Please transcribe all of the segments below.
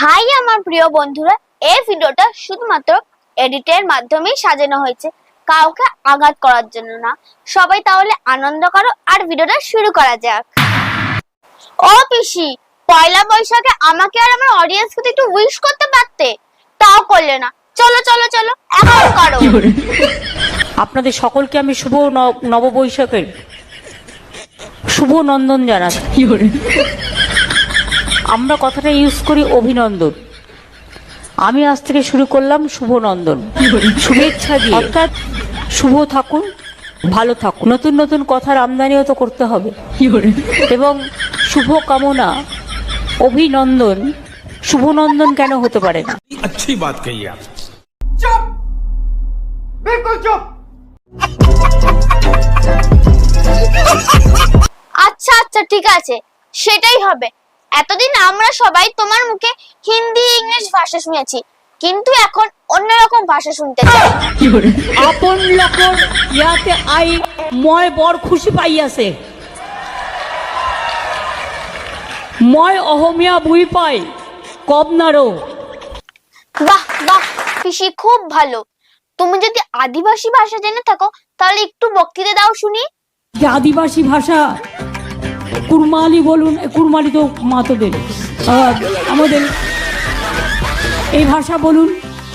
High আমার প্রিয় বন্ধুরা, এই ভিডিওটা শুধুমাত্র এডিটের মাধ্যমেই সাজানো হয়েছে, কাউকে আঘাত করার জন্য না। সবাই তাহলে আনন্দ করো আর ভিডিওটা শুরু করা যাক। ও পিসি, পয়লা বৈশাখে আমাকে আর আমার অডিয়েন্সকে একটু উইশ করতে পারতে, তাও করলে না। চলো চলো চলো এখন করো। আপনাদের সকলকে আমি শুভ নববৈশাখের শুভ নন্দন জানাচ্ছি। আমরা কথাটা ইউজ করি অভিনন্দন। আমি আজ থেকে শুরু করলাম শুভ নন্দন, শুভেচ্ছা দিয়ে, অর্থাৎ শুভ থাকুন, ভালো থাকুন। নতুন নতুন কথার আমদানিও তো করতে হবে এবং শুভ কামনা, অভিনন্দন, শুভনন্দন কেন হতে পারে না? अच्छी बात कही आप। चुप, बिल्कुल चुप। আচ্ছা আচ্ছা ঠিক আছে, সেটাই হবে। এতদিন আমরা সবাই তোমার মুখে হিন্দি ইংলিশ ভাষা শুনেছি, কিন্তু এখন অন্যরকম ভাষা শুনতে চাই। আপন লোকৰ ইয়াতে আই মই বৰ খুশি পাই আছে। মই অসমীয়া বুই পাই কব নারো। বাহ বাহ পিসি, খুব ভালো। তুমি যদি আদিবাসী ভাষা জেনে থাকো তাহলে একটু বক্তৃতা দাও শুনি। যে আদিবাসী ভাষা কুরমালি বলুন, কুরমালি তো মাতোদের, আমাদের এই ভাষা বলুন।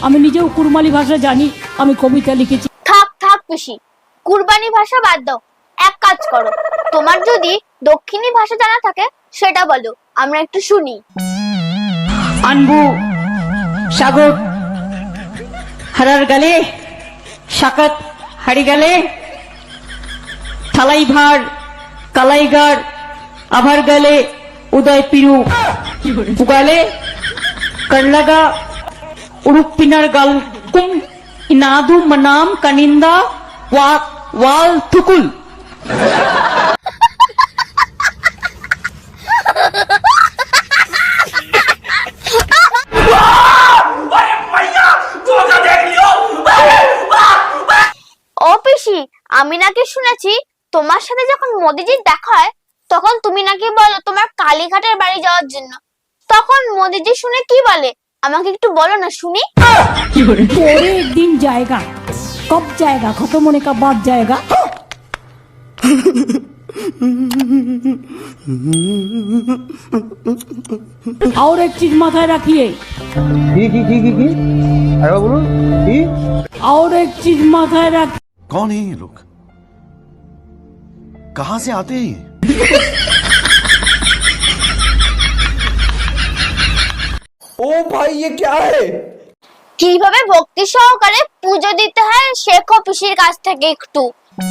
আমি নিজেও কুরমালি ভাষা জানি, আমি কবিতা লিখেছি। থাক থাক পিসি, কুরবানি ভাষা বাদ দাও। এক কাজ করো, তোমার যদি দক্ষিণী ভাষা জানা থাকে সেটা বলো, আমরা একটু শুনি। আনবু সাগর হারার গালে, সাকাত হারি গালে, থালাই ভার কালাইগার আভার গালে, উদয় পিরু পুগালে, করলাগা উড়ুক পিনার গাল কুম ইনাদু মনাম কানিন্দা ওয়াল থুকুল। ও পিসি, আমি নাকি শুনেছি তোমার সাথে যখন মোদিজির দেখা হয় তখন তুমি নাকি বলো তোমার কালীঘাটের বাড়ি যাওয়ার জন্য। তখন মোদিজি শুনে কি বলে আমাকে একটু বলো না শুনি। পরে একদিন जाएगा, कब जाएगा, खत्म होने का बाद जाएगा। और एक चीज माথায় রাখিए, কি আরে বলুন কি? और एक चीज माথায় রাখ। कौन है ये लोग? कहां से आते हैं? ओ भाई ये क्या है? কিভাবে ভক্তি সহকারে পুজো দিতে হয় শেখো পিসির কাছ থেকে একটু।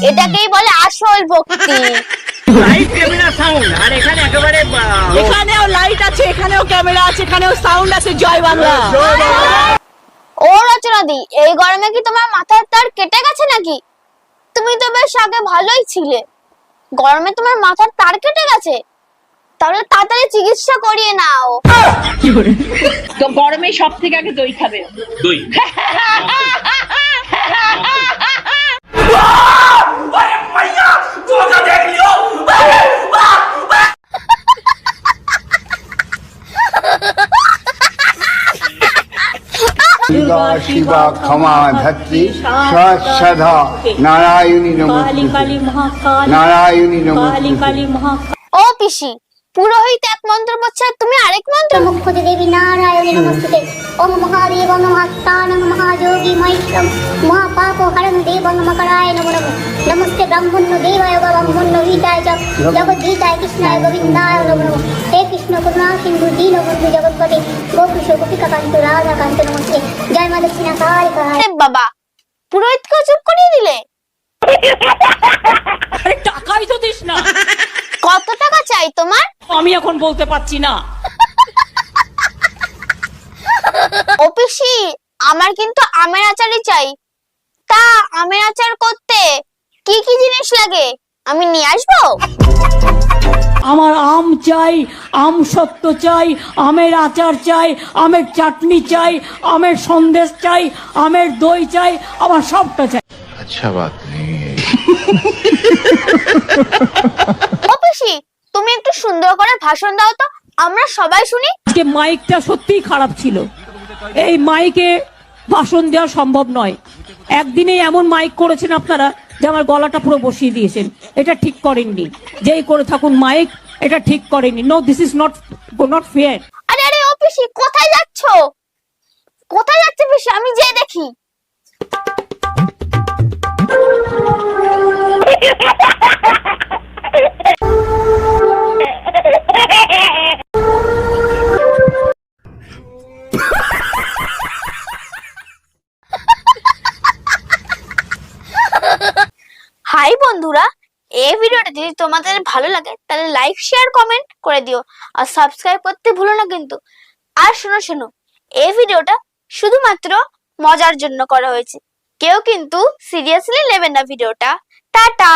এটাকেই বলে আসল ভক্তি। লাইট ক্যামেরা সাউন্ড, আর এখানে একেবারে এখানেও লাইট আছে, এখানেও ক্যামেরা আছে, এখানেও সাউন্ড আছে। জয় বাংলা। ও রচনা দি, এই গরমে কি তোমার মাথার তার কেটে গেছে নাকি? তুমি তো বেশ আগে ভালোই ছিলে, গরমে তোমার মাথার তার কেটে গেছে? তাহলে তাড়াতাড়ি চিকিৎসা করিয়ে নাও। তো গরমে সব থেকে আগে দই খাবে। দই। अरे भैया तू तो देख लियो। शिवा शिवा क्षमा धत्री सदा नारायणी কালী नमोस्तुते কালী মহাকালী, नारायणी কালী नमोस्तुते কালী মহাকালী। ও পিসি, পুরোহিত এক মন্ত্র পড়ছে আর তুমি আরেক মন্ত্র। मुख्य देवी नारायणी नमस्ते। ओम महादेव महात्तान महायोगी महेश्वरम महापापो हरं देव नमकराय नमो नमः। नमस्ते ब्रह्मण्य देवाय ब्रह्मण्य हिताय च जगद्गीताय कृष्णाय गोविन्दाय नमो नमः। हे कृष्ण करुणा सिंधु दीनबन्धु जगत्पते गोपीश गोपिका कांत राधा कांत नमस्ते। जय मां दक्षिणा कालिका। আরে বাবা, পুরোহিতকে চুপ করিয়ে দিলে। আরে টাকাই তো দিস না। কত টাকা চাই তোমার? আমি এখন বলতে পারছি না। ও পিসি, আমার কিন্তু আমের আচারই চাই। তা আমের আচার করতে কি কি জিনিস লাগে আমি নিয়ে আসবো? আমার আম চাই, আম সত্য চাই, আমের আচার চাই, আমের চাটনি চাই, আমের সন্দেশ চাই, আমের দই চাই, আমার সবটা চাই। अच्छा बात नहीं है। ও পিসি, তুমি একটু সুন্দর করে ভাষণ দাও তো, আমরা সবাই শুনি। আজকে মাইকটা সত্যিই খারাপ ছিল। এই মাইকে ভাষণ দেওয়া সম্ভব নয়। একদিনেই এমন মাইক করেছেন আপনারা যে আমার গলাটা পুরো বসিয়ে দিয়েছেন। এটা ঠিক করেননি। যেই করে থাকুন মাইক, এটা ঠিক করেননি। No, this is not fair. আরে আরে ও পিসি, কোথায় যাচ্ছো? কোথায় যাচ্ছে পিসি? আমি যেয়ে দেখি। হাই বন্ধুরা, এই ভিডিওটা যদি তোমাদের ভালো লাগে তাহলে লাইক শেয়ার কমেন্ট করে দিও আর সাবস্ক্রাইব করতে ভুলো না কিন্তু। আর শোনো, এই ভিডিওটা শুধুমাত্র মজার জন্য করা হয়েছে, কেউ কিন্তু সিরিয়াসলি নেবেন না ভিডিওটা। টাটা।